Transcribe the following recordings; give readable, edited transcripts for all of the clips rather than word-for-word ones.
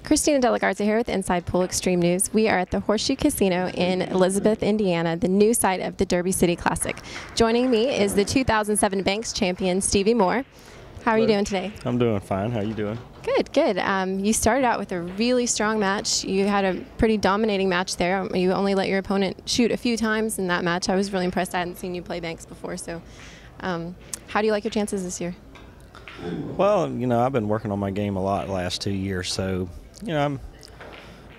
Christina De La Garza here with Inside Pool Extreme News. We are at the Horseshoe Casino in Elizabeth, Indiana, the new site of the Derby City Classic. Joining me is the 2007 Banks champion, Stevie Moore. How are you doing today? I'm doing fine. How are you doing? Good, good. You started out with a really strong match. You had a pretty dominating match there. You only let your opponent shoot a few times in that match. I was really impressed. I hadn't seen you play Banks before. So how do you like your chances this year? Well, you know, I've been working on my game a lot the last 2 years, so, you know,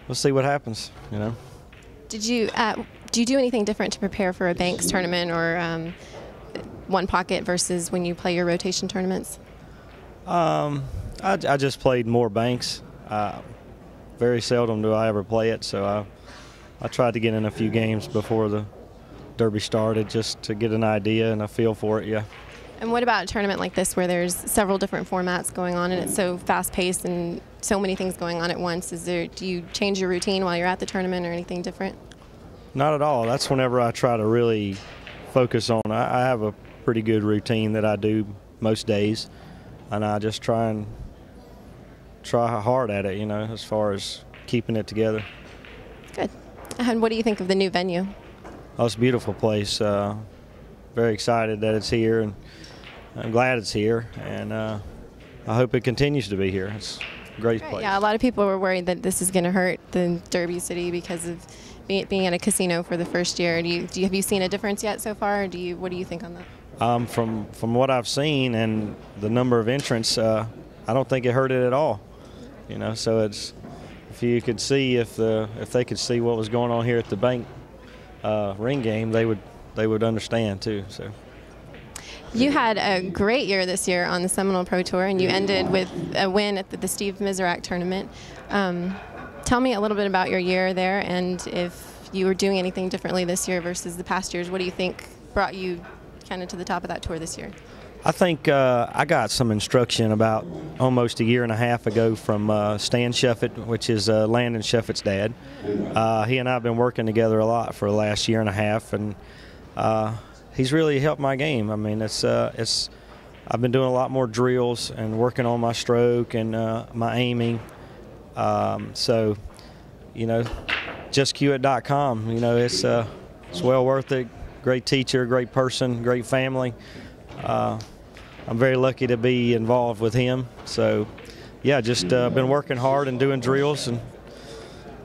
we'll see what happens, you know. Do you do anything different to prepare for a Banks tournament or one pocket versus when you play your rotation tournaments? I just played more Banks. Very seldom do I ever play it, so I tried to get in a few games before the Derby started just to get an idea and a feel for it, yeah. And what about a tournament like this where there's several different formats going on and it's so fast-paced and so many things going on at once? Do you change your routine while you're at the tournament or anything different? Not at all. That's whenever I try to really focus on. I have a pretty good routine that I do most days, and I just try hard at it, you know, as far as keeping it together. Good. And what do you think of the new venue? Oh, it's a beautiful place. Very excited that it's here, and I'm glad it's here, and I hope it continues to be here. It's a great place. Yeah, a lot of people were worried that this is going to hurt the Derby City because of being at a casino for the first year. Have you seen a difference yet so far, or what do you think on that? From what I've seen and the number of entrants, I don't think it hurt it at all. You know, so it's, if you could see, if they could see what was going on here at the bank ring game, they would understand too. So. You had a great year this year on the Seminole Pro Tour, and you ended with a win at the Steve Miserak tournament. Tell me a little bit about your year there, and if you were doing anything differently this year versus the past years. What do you think brought you kind of to the top of that tour this year? I think I got some instruction about almost a year and a half ago from Stan Shuffett, which is Landon Shuffett's dad. He and I have been working together a lot for the last year and a half, and he's really helped my game. I mean, I've been doing a lot more drills and working on my stroke and my aiming. So, you know, justcueit.com. You know, it's well worth it. Great teacher, great person, great family. I'm very lucky to be involved with him. So, yeah, just been working hard and doing drills, and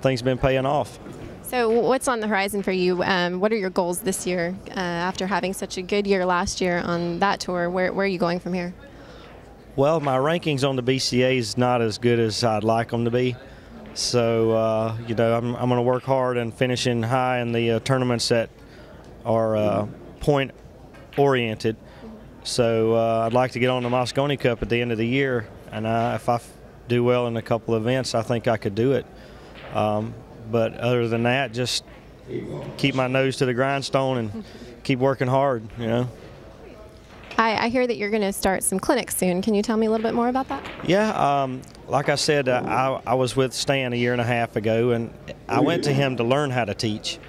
things been paying off. So what's on the horizon for you? What are your goals this year after having such a good year last year on that tour? Where are you going from here? Well, my rankings on the BCA is not as good as I'd like them to be. So, you know, I'm going to work hard and finishing high in the tournaments that are point-oriented. So I'd like to get on the Moscone Cup at the end of the year, and if I do well in a couple of events, I think I could do it. But other than that, just keep my nose to the grindstone and keep working hard, you know. I hear that you're going to start some clinics soon. Can you tell me a little bit more about that? Yeah, like I said, I was with Stan a year and a half ago, and I went to him to learn how to teach.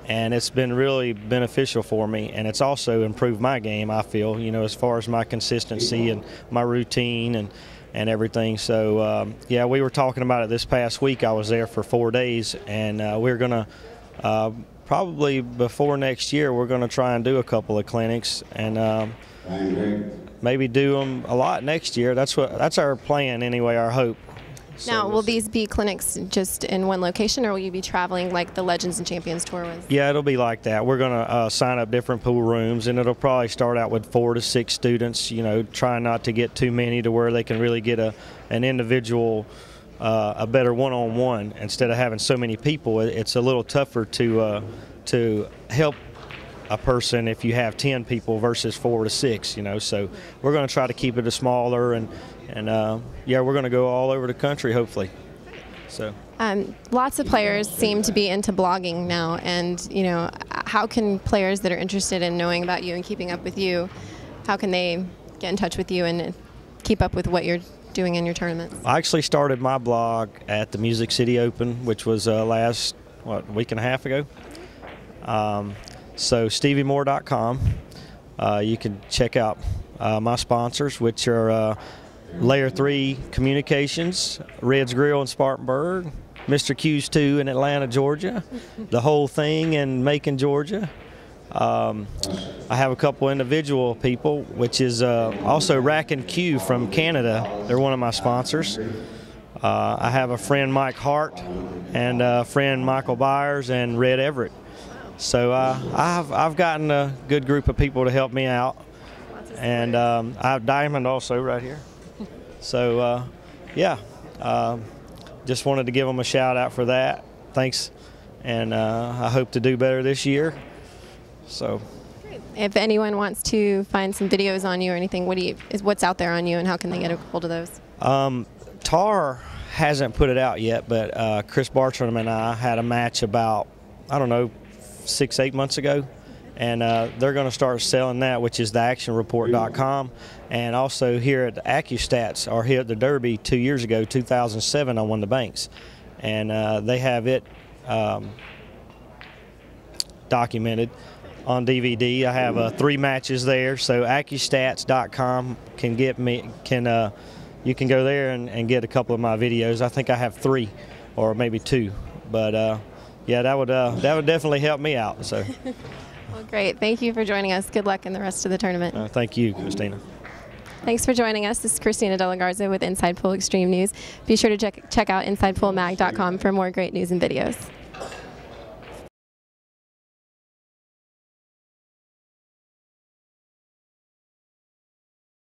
And it's been really beneficial for me, and it's also improved my game, I feel, you know, as far as my consistency and my routine and everything. So, yeah, we were talking about it this past week. I was there for 4 days, and we're going to probably before next year, we're going to try and do a couple of clinics and maybe do them a lot next year. That's our plan anyway, our hope. So now, will these be clinics just in one location, or will you be traveling like the Legends and Champions Tour was? Yeah, it'll be like that. We're going to sign up different pool rooms, and it'll probably start out with 4 to 6 students, you know, trying not to get too many to where they can really get an individual, a better one-on-one. Instead of having so many people, it's a little tougher to help a person if you have 10 people versus 4 to 6, you know. So we're going to try to keep it a smaller, and yeah, we're going to go all over the country hopefully. So lots of players seem to be into blogging now, and you know, how can players that are interested in knowing about you and keeping up with you, how can they get in touch with you and keep up with what you're doing in your tournaments? I actually started my blog at the Music City Open, which was last week and a half ago. So StevieMoore.com. You can check out my sponsors, which are Layer 3 Communications, Red's Grill in Spartanburg, Mr. Q's 2 in Atlanta, Georgia, the whole thing in Macon, Georgia. I have a couple individual people, which is also Rack and Q from Canada. They're one of my sponsors. I have a friend, Mike Hart, and a friend, Michael Byers, and Red Everett. So I've gotten a good group of people to help me out. And I have Diamond also right here. So, yeah, just wanted to give them a shout out for that. Thanks. And I hope to do better this year. So, if anyone wants to find some videos on you or anything, what's out there on you, and how can they get a hold of those? TAR hasn't put it out yet, but Chris Bartram and I had a match about, I don't know, 6-8 months ago. And they're going to start selling that, which is theactionreport.com. And also here at AccuStats, or here at the Derby 2 years ago, 2007, I won the Banks. And they have it documented on DVD. I have 3 matches there, so AccuStats.com can get me, you can go there and get a couple of my videos. I think I have 3 or maybe 2, but yeah, that would definitely help me out. So. Well, great. Thank you for joining us. Good luck in the rest of the tournament. Thank you, Christina. Thanks for joining us. This is Christina De La Garza with Inside Pool Extreme News. Be sure to check out InsidePoolMag.com for more great news and videos.